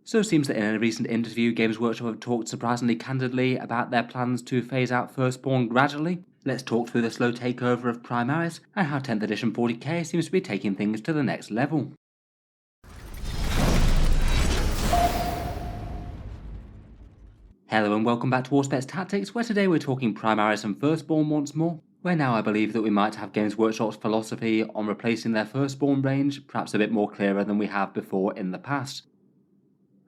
So it seems that in a recent interview, Games Workshop have talked surprisingly candidly about their plans to phase out Firstborn gradually. Let's talk through the slow takeover of Primaris and how 10th edition 40k seems to be taking things to the next level. Hello and welcome back to Warspets Tactics, where today we're talking Primaris and Firstborn once more. Where now I believe that we might have Games Workshop's philosophy on replacing their Firstborn range perhaps a bit more clearer than we have before in the past.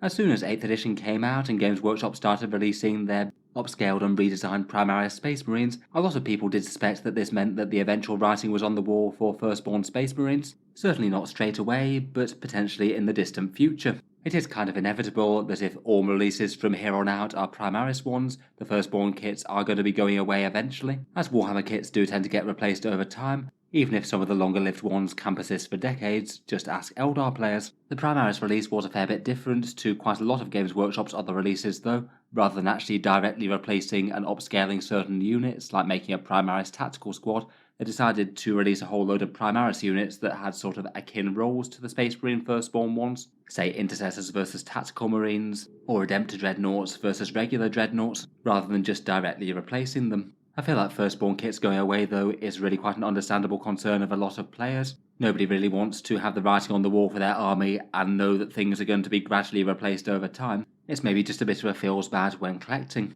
As soon as 8th edition came out and Games Workshop started releasing their upscaled and redesigned Primaris Space Marines, a lot of people did suspect that this meant that the eventual writing was on the wall for Firstborn Space Marines. Certainly not straight away, but potentially in the distant future. It is kind of inevitable that if all releases from here on out are Primaris ones, the Firstborn kits are going to be going away eventually, as Warhammer kits do tend to get replaced over time. Even if some of the longer-lived ones can persist for decades, just ask Eldar players. The Primaris release was a fair bit different to quite a lot of Games Workshop's other releases though. Rather than actually directly replacing and upscaling certain units, like making a Primaris tactical squad, they decided to release a whole load of Primaris units that had sort of akin roles to the Space Marine Firstborn ones, say Intercessors versus Tactical Marines, or Redemptor Dreadnoughts versus regular Dreadnoughts, rather than just directly replacing them. I feel like Firstborn kits going away though is really quite an understandable concern of a lot of players. Nobody really wants to have the writing on the wall for their army and know that things are going to be gradually replaced over time. It's maybe just a bit of a feels bad when collecting.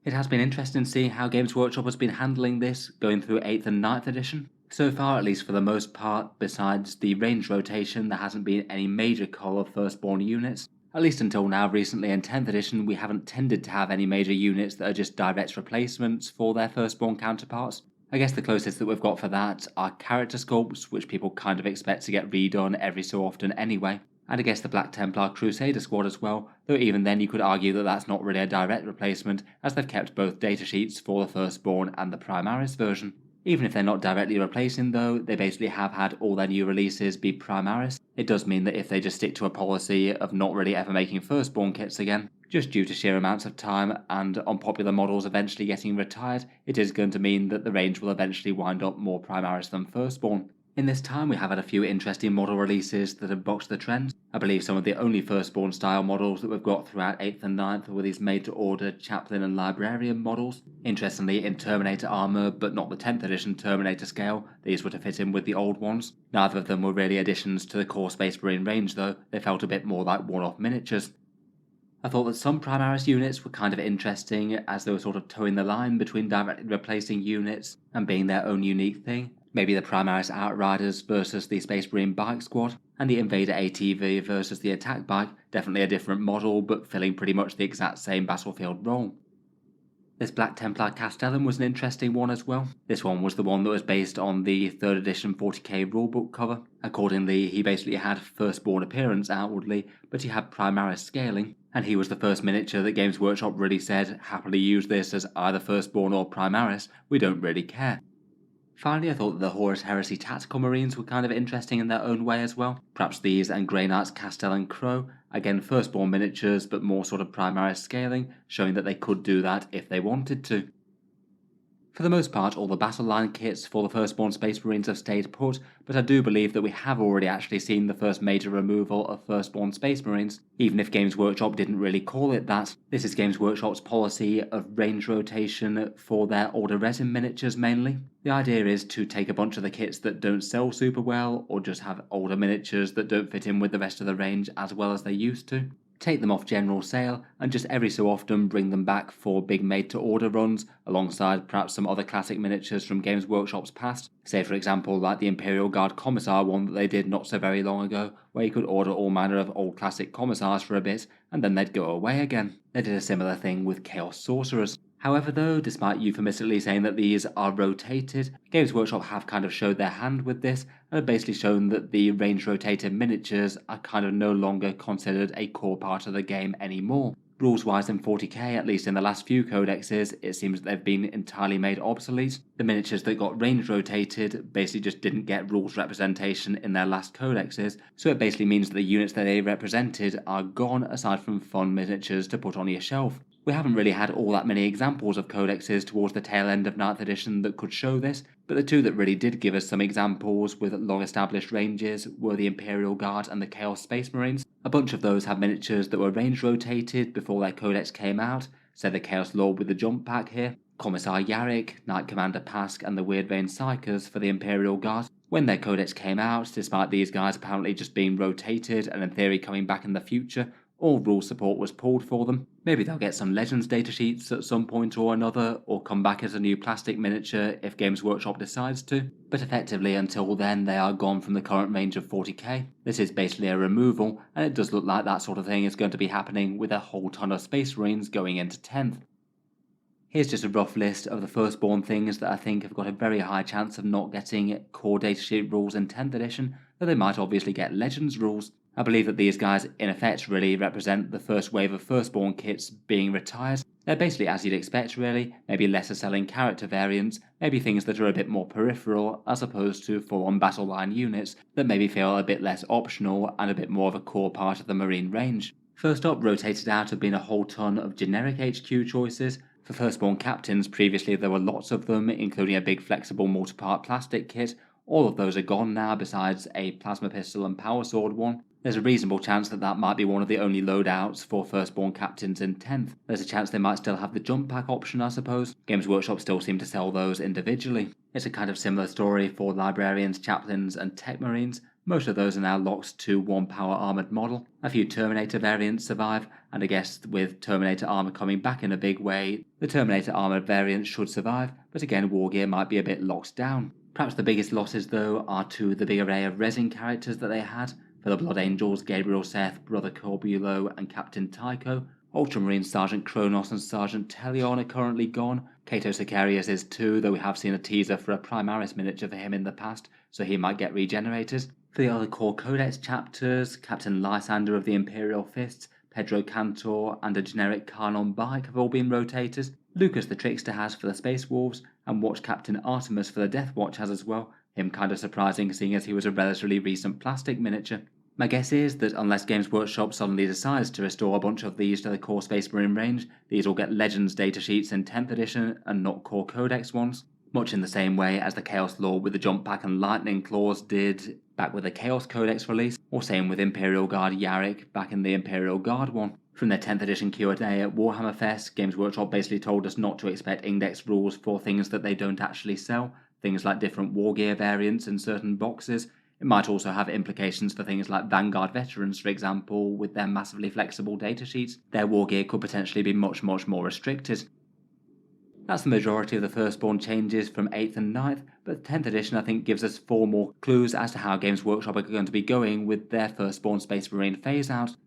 It has been interesting seeing how Games Workshop has been handling this, going through 8th and 9th edition. So far, at least for the most part, besides the range rotation, there hasn't been any major cull of Firstborn units. At least until now, recently in 10th edition, we haven't tended to have any major units that are just direct replacements for their Firstborn counterparts. I guess the closest that we've got for that are character sculpts, which people kind of expect to get redone every so often anyway. And I guess the Black Templar Crusader squad as well, though even then you could argue that that's not really a direct replacement, as they've kept both datasheets for the Firstborn and the Primaris version. Even if they're not directly replacing though, they basically have had all their new releases be Primaris. It does mean that if they just stick to a policy of not really ever making Firstborn kits again, just due to sheer amounts of time and unpopular models eventually getting retired, it is going to mean that the range will eventually wind up more Primaris than Firstborn. In this time we have had a few interesting model releases that have bucked the trend. I believe some of the only Firstborn style models that we've got throughout 8th and 9th were these made-to-order Chaplain and Librarian models. Interestingly, in Terminator armour, but not the 10th edition Terminator scale, these were to fit in with the old ones. Neither of them were really additions to the core Space Marine range though, they felt a bit more like one-off miniatures. I thought that some Primaris units were kind of interesting as they were sort of towing the line between directly replacing units and being their own unique thing. Maybe the Primaris Outriders versus the Space Marine Bike Squad, and the Invader ATV versus the Attack Bike, definitely a different model but filling pretty much the exact same battlefield role. This Black Templar Castellan was an interesting one as well. This one was the one that was based on the 3rd edition 40k rulebook cover. Accordingly, he basically had Firstborn appearance outwardly, but he had Primaris scaling, and he was the first miniature that Games Workshop really said, happily use this as either Firstborn or Primaris, we don't really care. Finally, I thought that the Horus Heresy Tactical Marines were kind of interesting in their own way as well. Perhaps these and Grey Knight's Castellan Crow, again Firstborn miniatures but more sort of Primaris scaling, showing that they could do that if they wanted to. For the most part, all the battle line kits for the Firstborn Space Marines have stayed put, but I do believe that we have already actually seen the first major removal of Firstborn Space Marines, even if Games Workshop didn't really call it that. This is Games Workshop's policy of range rotation for their older resin miniatures mainly. The idea is to take a bunch of the kits that don't sell super well, or just have older miniatures that don't fit in with the rest of the range as well as they used to. Take them off general sale, and just every so often bring them back for big made-to-order runs, alongside perhaps some other classic miniatures from Games Workshop's past. Say for example like the Imperial Guard Commissar one that they did not so very long ago, where you could order all manner of old classic commissars for a bit, and then they'd go away again. They did a similar thing with Chaos Sorcerers. However though, despite euphemistically saying that these are rotated, Games Workshop have kind of showed their hand with this, and have basically shown that the range rotated miniatures are kind of no longer considered a core part of the game anymore. Rules wise in 40k, at least in the last few codexes, it seems that they've been entirely made obsolete. The miniatures that got range rotated basically just didn't get rules representation in their last codexes, so it basically means that the units that they represented are gone aside from fun miniatures to put on your shelf. We haven't really had all that many examples of codexes towards the tail end of 9th edition that could show this, but the two that really did give us some examples with long established ranges were the Imperial Guard and the Chaos Space Marines. A bunch of those have miniatures that were range rotated before their codex came out, say the Chaos Lord with the jump pack here, Commissar Yarrick, Knight Commander Pask and the Weird Vein Psychers for the Imperial Guard. When their codex came out, despite these guys apparently just being rotated and in theory coming back in the future, all rule support was pulled for them. Maybe they'll get some Legends datasheets at some point or another, or come back as a new plastic miniature if Games Workshop decides to, but effectively until then they are gone from the current range of 40k. This is basically a removal, and it does look like that sort of thing is going to be happening with a whole ton of Space Marines going into 10th. Here's just a rough list of the Firstborn things that I think have got a very high chance of not getting core datasheet rules in 10th edition, though they might obviously get Legends rules. I believe that these guys in effect really represent the first wave of Firstborn kits being retired. They're basically as you'd expect really, maybe lesser selling character variants, maybe things that are a bit more peripheral as opposed to full-on battle line units that maybe feel a bit less optional and a bit more of a core part of the Marine range. First up, rotated out have been a whole ton of generic HQ choices. For Firstborn captains, previously there were lots of them, including a big flexible multi-part plastic kit. All of those are gone now besides a plasma pistol and power sword one. There's a reasonable chance that that might be one of the only loadouts for Firstborn captains in 10th. There's a chance they might still have the jump pack option, I suppose. Games Workshop still seem to sell those individually. It's a kind of similar story for librarians, chaplains and tech marines. Most of those are now locked to one power armoured model. A few Terminator variants survive, and I guess with Terminator armour coming back in a big way, the Terminator armoured variants should survive, but again Wargear might be a bit locked down. Perhaps the biggest losses though are to the big array of resin characters that they had. For the Blood Angels, Gabriel Seth, Brother Corbulo and Captain Tycho. Ultramarine Sergeant Kronos and Sergeant Telion are currently gone. Cato Sicarius is too, though we have seen a teaser for a Primaris miniature for him in the past, so he might get regenerated. For the other core codex chapters, Captain Lysander of the Imperial Fists, Pedro Cantor and a generic Carnon Bike have all been rotated. Lucas the Trickster has for the Space Wolves, and Watch Captain Artemis for the Death Watch has as well. Him kind of surprising seeing as he was a relatively recent plastic miniature. My guess is that unless Games Workshop suddenly decides to restore a bunch of these to the core Space Marine range, these will get Legends datasheets in 10th edition and not core codex ones. Much in the same way as the Chaos Lord with the jump pack and lightning claws did back with the Chaos Codex release, or same with Imperial Guard Yarrick back in the Imperial Guard one. From their 10th edition Q&A at Warhammer Fest, Games Workshop basically told us not to expect index rules for things that they don't actually sell, things like different Wargear variants in certain boxes. It might also have implications for things like Vanguard veterans, for example, with their massively flexible datasheets. Their Wargear could potentially be much more restricted. That's the majority of the Firstborn changes from 8th and 9th, but 10th edition I think gives us 4 more clues as to how Games Workshop are going to be going with their Firstborn Space Marine phase out.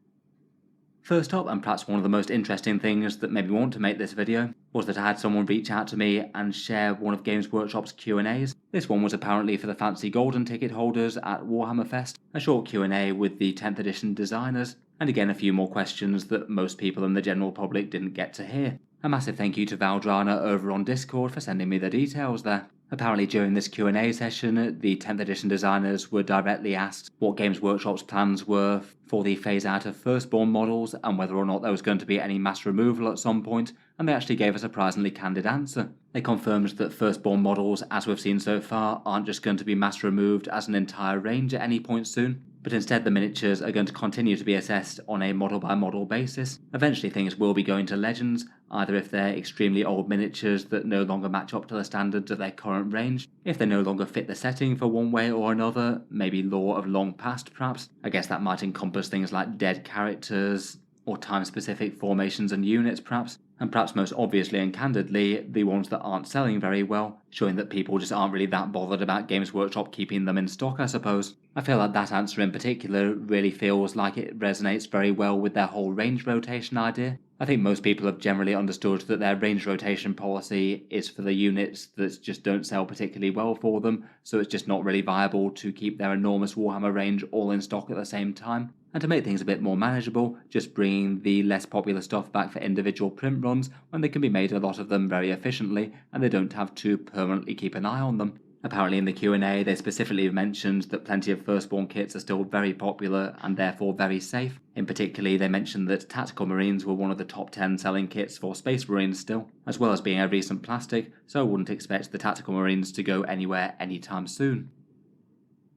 First up, and perhaps one of the most interesting things that made me want to make this video, was that I had someone reach out to me and share one of Games Workshop's Q&As. This one was apparently for the fancy golden ticket holders at Warhammer Fest, a short Q&A with the 10th edition designers, and again a few more questions that most people in the general public didn't get to hear. A massive thank you to Valdrana over on Discord for sending me the details there. Apparently during this Q&A session, the 10th edition designers were directly asked what Games Workshop's plans were for the phase out of Firstborn models and whether or not there was going to be any mass removal at some point, and they actually gave a surprisingly candid answer. They confirmed that Firstborn models, as we've seen so far, aren't just going to be mass removed as an entire range at any point soon, but instead the miniatures are going to continue to be assessed on a model by model basis. Eventually things will be going to Legends, either if they're extremely old miniatures that no longer match up to the standards of their current range, if they no longer fit the setting for one way or another, maybe lore of long past perhaps. I guess that might encompass things like dead characters, or time-specific formations and units perhaps, and perhaps most obviously and candidly, the ones that aren't selling very well, showing that people just aren't really that bothered about Games Workshop keeping them in stock, I suppose. I feel like that answer in particular really feels like it resonates very well with their whole range rotation idea. I think most people have generally understood that their range rotation policy is for the units that just don't sell particularly well for them, so it's just not really viable to keep their enormous Warhammer range all in stock at the same time. And to make things a bit more manageable, just bringing the less popular stuff back for individual print runs when they can be made a lot of them very efficiently and they don't have to permanently keep an eye on them. Apparently in the Q&A they specifically mentioned that plenty of Firstborn kits are still very popular and therefore very safe. In particular, they mentioned that Tactical Marines were one of the top 10 selling kits for Space Marines still, as well as being a recent plastic, so I wouldn't expect the Tactical Marines to go anywhere anytime soon.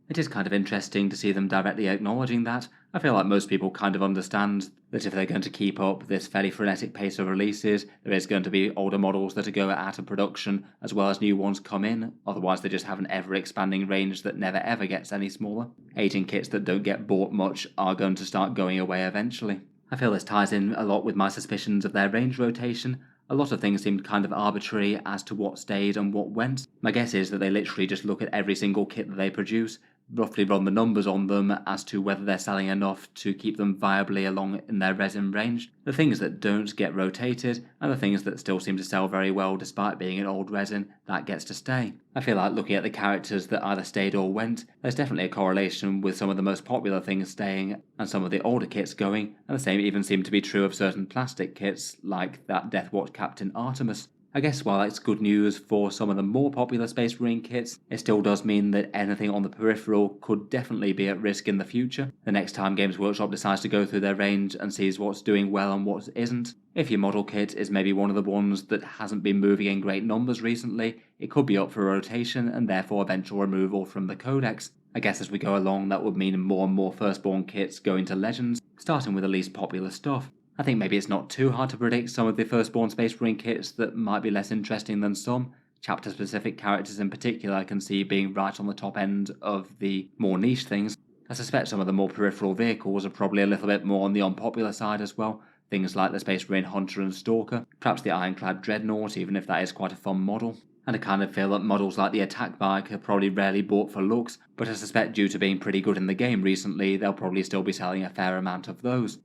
It is kind of interesting to see them directly acknowledging that. I feel like most people kind of understand that if they're going to keep up this fairly frenetic pace of releases, there is going to be older models that go out of production as well as new ones come in, otherwise they just have an ever-expanding range that never ever gets any smaller. Aging kits that don't get bought much are going to start going away eventually. I feel this ties in a lot with my suspicions of their range rotation. A lot of things seemed kind of arbitrary as to what stayed and what went. My guess is that they literally just look at every single kit that they produce, roughly run the numbers on them as to whether they're selling enough to keep them viably along in their resin range. The things that don't get rotated, and the things that still seem to sell very well despite being an old resin, that gets to stay. I feel like looking at the characters that either stayed or went, there's definitely a correlation with some of the most popular things staying and some of the older kits going, and the same even seemed to be true of certain plastic kits like that Deathwatch Captain Artemis. I guess while it's good news for some of the more popular Space Marine kits, it still does mean that anything on the peripheral could definitely be at risk in the future. The next time Games Workshop decides to go through their range and sees what's doing well and what isn't. If your model kit is maybe one of the ones that hasn't been moving in great numbers recently, it could be up for rotation and therefore eventual removal from the codex. I guess as we go along that would mean more and more Firstborn kits going to Legends, starting with the least popular stuff. I think maybe it's not too hard to predict some of the Firstborn Space Marine kits that might be less interesting than some. Chapter-specific characters in particular I can see being right on the top end of the more niche things. I suspect some of the more peripheral vehicles are probably a little bit more on the unpopular side as well. Things like the Space Marine Hunter and Stalker, perhaps the Ironclad Dreadnought, even if that is quite a fun model. And I kind of feel that models like the Attack Bike are probably rarely bought for looks, but I suspect due to being pretty good in the game recently, they'll probably still be selling a fair amount of those.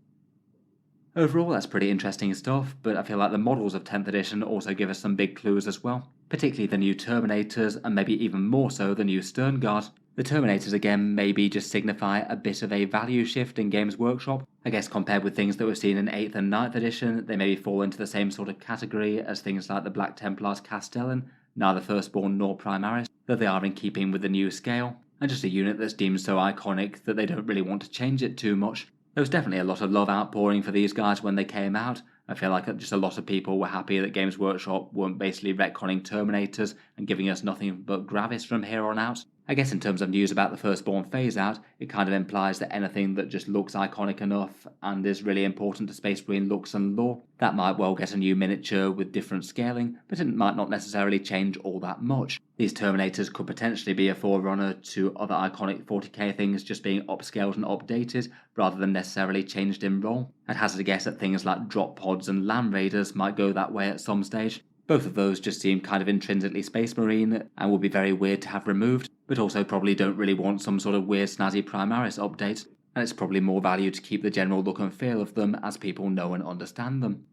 Overall, that's pretty interesting stuff, but I feel like the models of 10th edition also give us some big clues as well, particularly the new Terminators and maybe even more so the new Sternguard. The Terminators again maybe just signify a bit of a value shift in Games Workshop. I guess compared with things that we've seen in 8th and 9th edition, they maybe fall into the same sort of category as things like the Black Templars Castellan, neither Firstborn nor Primaris, though they are in keeping with the new scale, and just a unit that's deemed so iconic that they don't really want to change it too much. There was definitely a lot of love outpouring for these guys when they came out. I feel like just a lot of people were happy that Games Workshop weren't basically retconning Terminators and giving us nothing but Gravis from here on out. I guess in terms of news about the Firstborn phase out, it kind of implies that anything that just looks iconic enough and is really important to Space Marine looks and lore, that might well get a new miniature with different scaling, but it might not necessarily change all that much. These Terminators could potentially be a forerunner to other iconic 40k things just being upscaled and updated, rather than necessarily changed in role. I'd hazard a guess that things like Drop Pods and Land Raiders might go that way at some stage. Both of those just seem kind of intrinsically Space Marine and would be very weird to have removed, but also probably don't really want some sort of weird snazzy Primaris update, and it's probably more value to keep the general look and feel of them as people know and understand them.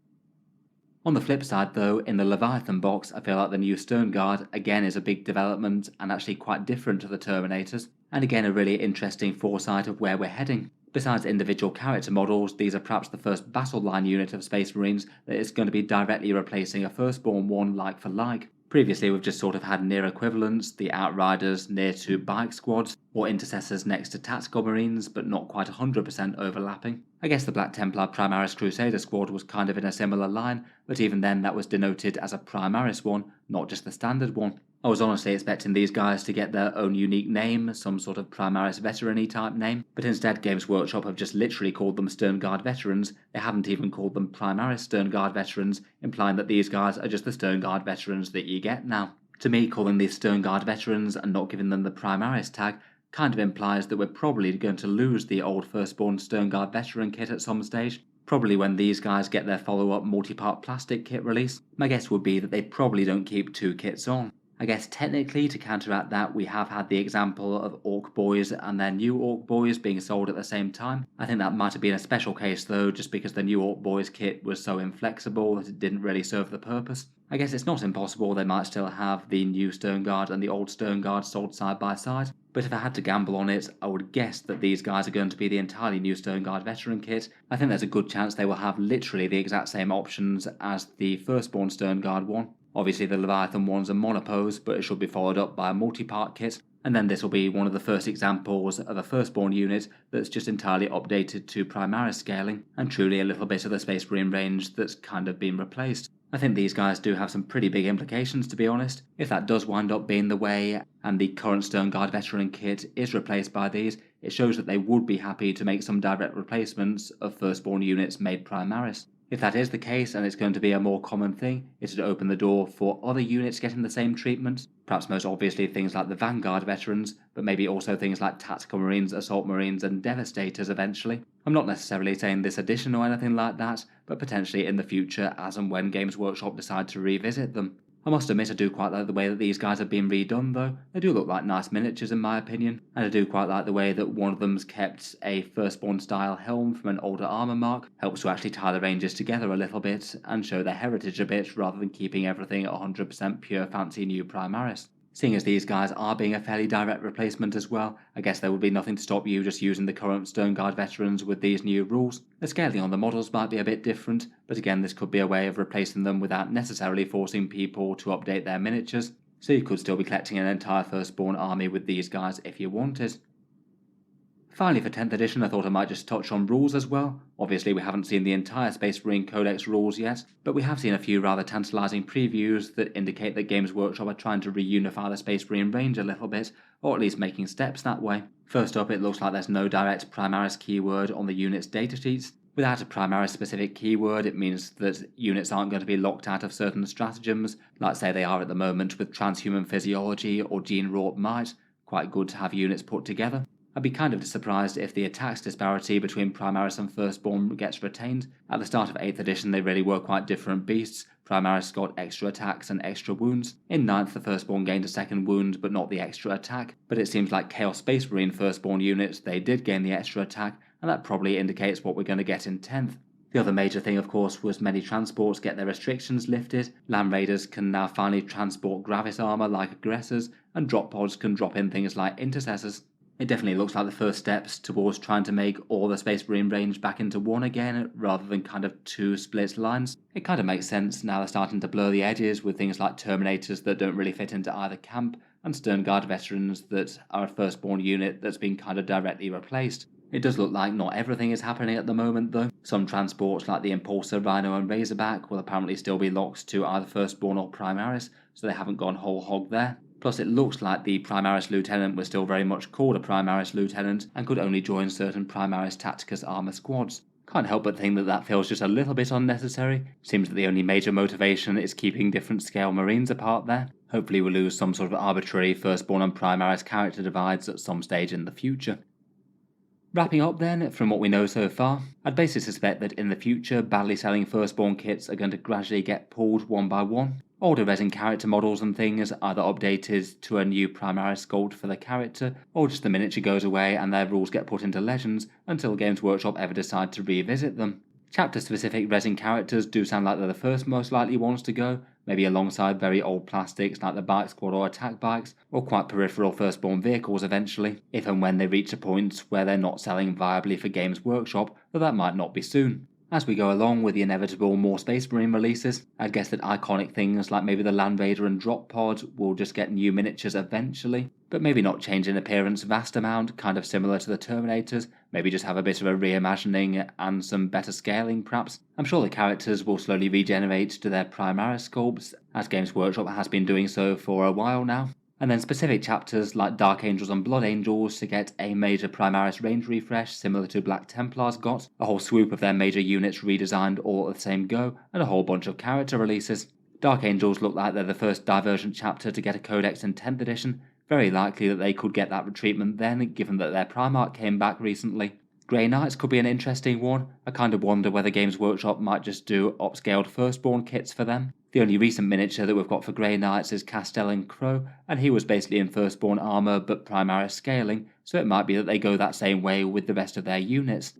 On the flip side though, in the Leviathan box, I feel like the new Sternguard again is a big development and actually quite different to the Terminators, and again a really interesting foresight of where we're heading. Besides individual character models, these are perhaps the first battle line unit of Space Marines that is going to be directly replacing a Firstborn one like for like. Previously we've just sort of had near equivalents, the Outriders near to bike squads, or Intercessors next to Tactical Marines, but not quite 100% overlapping. I guess the Black Templar Primaris Crusader squad was kind of in a similar line, but even then that was denoted as a Primaris one, not just the standard one. I was honestly expecting these guys to get their own unique name, some sort of Primaris veteran-y type name, but instead Games Workshop have just literally called them Sternguard Veterans. They haven't even called them Primaris Sternguard Veterans, implying that these guys are just the Sternguard Veterans that you get now. To me, calling these Sternguard Veterans and not giving them the Primaris tag kind of implies that we're probably going to lose the old Firstborn Sternguard Veteran kit at some stage. Probably when these guys get their follow-up multi-part plastic kit release. My guess would be that they probably don't keep two kits on. I guess technically to counteract that we have had the example of Orc Boys and their new Orc Boys being sold at the same time. I think that might have been a special case though, just because the new Orc Boys kit was so inflexible that it didn't really serve the purpose. I guess it's not impossible they might still have the new Sternguard and the old Sternguard sold side by side, but if I had to gamble on it, I would guess that these guys are going to be the entirely new Sternguard veteran kit. I think there's a good chance they will have literally the exact same options as the Firstborn Sternguard one. Obviously the Leviathan ones are monopose, but it should be followed up by a multi-part kit, and then this will be one of the first examples of a Firstborn unit that's just entirely updated to Primaris scaling, and truly a little bit of the Space Marine range that's kind of been replaced. I think these guys do have some pretty big implications, to be honest. If that does wind up being the way, and the current Sternguard veteran kit is replaced by these, it shows that they would be happy to make some direct replacements of Firstborn units made Primaris. If that is the case, and it's going to be a more common thing, it would open the door for other units getting the same treatment, perhaps most obviously things like the Vanguard veterans, but maybe also things like Tactical Marines, Assault Marines and Devastators eventually. I'm not necessarily saying this edition or anything like that, but potentially in the future as and when Games Workshop decide to revisit them. I must admit I do quite like the way that these guys have been redone though. They do look like nice miniatures in my opinion, and I do quite like the way that one of them's kept a Firstborn style helm from an older armour mark. Helps to actually tie the ranges together a little bit and show their heritage a bit rather than keeping everything 100% pure fancy new Primaris. Seeing as these guys are being a fairly direct replacement as well, I guess there would be nothing to stop you just using the current Sternguard veterans with these new rules. The scaling on the models might be a bit different, but again this could be a way of replacing them without necessarily forcing people to update their miniatures, so you could still be collecting an entire Firstborn army with these guys if you wanted. Finally for 10th edition I thought I might just touch on rules as well. Obviously we haven't seen the entire Space Marine Codex rules yet, but we have seen a few rather tantalising previews that indicate that Games Workshop are trying to reunify the Space Marine range a little bit, or at least making steps that way. First up, it looks like there's no direct Primaris keyword on the unit's datasheets. Without a Primaris specific keyword, it means that units aren't going to be locked out of certain stratagems, like say they are at the moment with transhuman physiology or gene-wrought might. Quite good to have units put together. I'd be kind of surprised if the attacks disparity between Primaris and Firstborn gets retained. At the start of 8th edition they really were quite different beasts. Primaris got extra attacks and extra wounds. In 9th the Firstborn gained a second wound but not the extra attack, but it seems like Chaos Space Marine Firstborn units they did gain the extra attack, and that probably indicates what we're going to get in 10th. The other major thing of course was many transports get their restrictions lifted. Land Raiders can now finally transport Gravis armor like aggressors, and drop pods can drop in things like intercessors. It definitely looks like the first steps towards trying to make all the Space Marine range back into one again, rather than kind of two split lines. It kind of makes sense now they're starting to blur the edges with things like Terminators that don't really fit into either camp, and Sternguard veterans that are a Firstborn unit that's been kind of directly replaced. It does look like not everything is happening at the moment though. Some transports like the Impulsor, Rhino and Razorback will apparently still be locked to either Firstborn or Primaris, so they haven't gone whole hog there. Plus it looks like the Primaris Lieutenant was still very much called a Primaris Lieutenant and could only join certain Primaris Tacticus armor squads. Can't help but think that that feels just a little bit unnecessary. Seems that the only major motivation is keeping different scale Marines apart there. Hopefully we'll lose some sort of arbitrary Firstborn and Primaris character divides at some stage in the future. Wrapping up then, from what we know so far, I'd basically suspect that in the future badly selling Firstborn kits are going to gradually get pulled one by one. Older resin character models and things either updated to a new Primaris sculpt for the character, or just the miniature goes away and their rules get put into Legends until Games Workshop ever decide to revisit them. Chapter-specific resin characters do sound like they're the first most likely ones to go, maybe alongside very old plastics like the Bike Squad or Attack Bikes, or quite peripheral Firstborn vehicles eventually, if and when they reach a point where they're not selling viably for Games Workshop, though that might not be soon. As we go along with the inevitable more Space Marine releases, I'd guess that iconic things like maybe the Land Raider and Drop Pod will just get new miniatures eventually, but maybe not change in appearance vast amount, kind of similar to the Terminators, maybe just have a bit of a reimagining and some better scaling perhaps. I'm sure the characters will slowly regenerate to their Primaris sculpts, as Games Workshop has been doing so for a while now. And then specific chapters like Dark Angels and Blood Angels to get a major Primaris range refresh similar to Black Templars got, a whole swoop of their major units redesigned all at the same go, and a whole bunch of character releases. Dark Angels look like they're the first Divergent chapter to get a codex in 10th edition, very likely that they could get that retreatment then given that their Primarch came back recently. Grey Knights could be an interesting one. I kind of wonder whether Games Workshop might just do upscaled Firstborn kits for them. The only recent miniature that we've got for Grey Knights is Castellan Crow, and he was basically in Firstborn armour but Primaris scaling, so it might be that they go that same way with the rest of their units.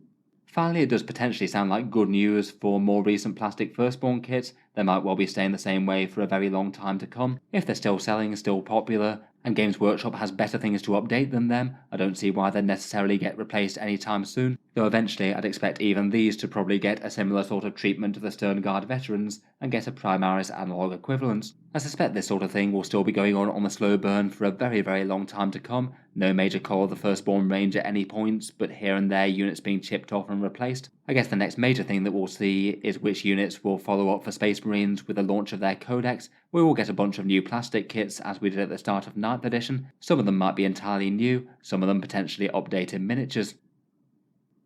Finally, it does potentially sound like good news for more recent plastic Firstborn kits. They might well be staying the same way for a very long time to come. If they're still selling, still popular, and Games Workshop has better things to update than them. I don't see why they'd necessarily get replaced anytime soon, though eventually I'd expect even these to probably get a similar sort of treatment to the Sternguard veterans and get a Primaris analog equivalence. I suspect this sort of thing will still be going on the slow burn for a very long time to come. No major call of the Firstborn range at any points, but here and there units being chipped off and replaced. I guess the next major thing that we'll see is which units will follow up for Space Marines with the launch of their codex. We will get a bunch of new plastic kits as we did at the start of 9th edition. Some of them might be entirely new, some of them potentially updated miniatures.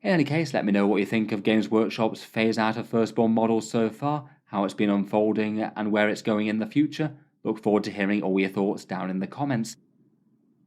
In any case, let me know what you think of Games Workshop's phase out of Firstborn models so far, how it's been unfolding and where it's going in the future. Look forward to hearing all your thoughts down in the comments.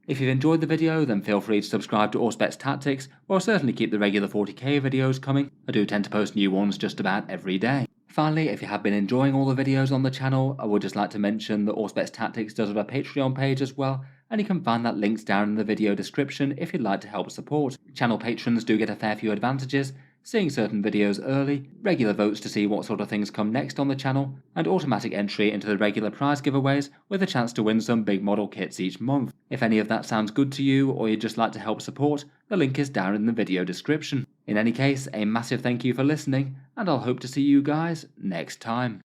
If you've enjoyed the video, then feel free to subscribe to Auspex Tactics, or I'll certainly keep the regular 40k videos coming. I do tend to post new ones just about every day. Finally, if you have been enjoying all the videos on the channel, I would just like to mention that Auspex Tactics does have a Patreon page as well, and you can find that linked down in the video description if you'd like to help support. Channel patrons do get a fair few advantages, seeing certain videos early, regular votes to see what sort of things come next on the channel, and automatic entry into the regular prize giveaways with a chance to win some big model kits each month. If any of that sounds good to you or you'd just like to help support, the link is down in the video description. In any case, a massive thank you for listening, and I'll hope to see you guys next time.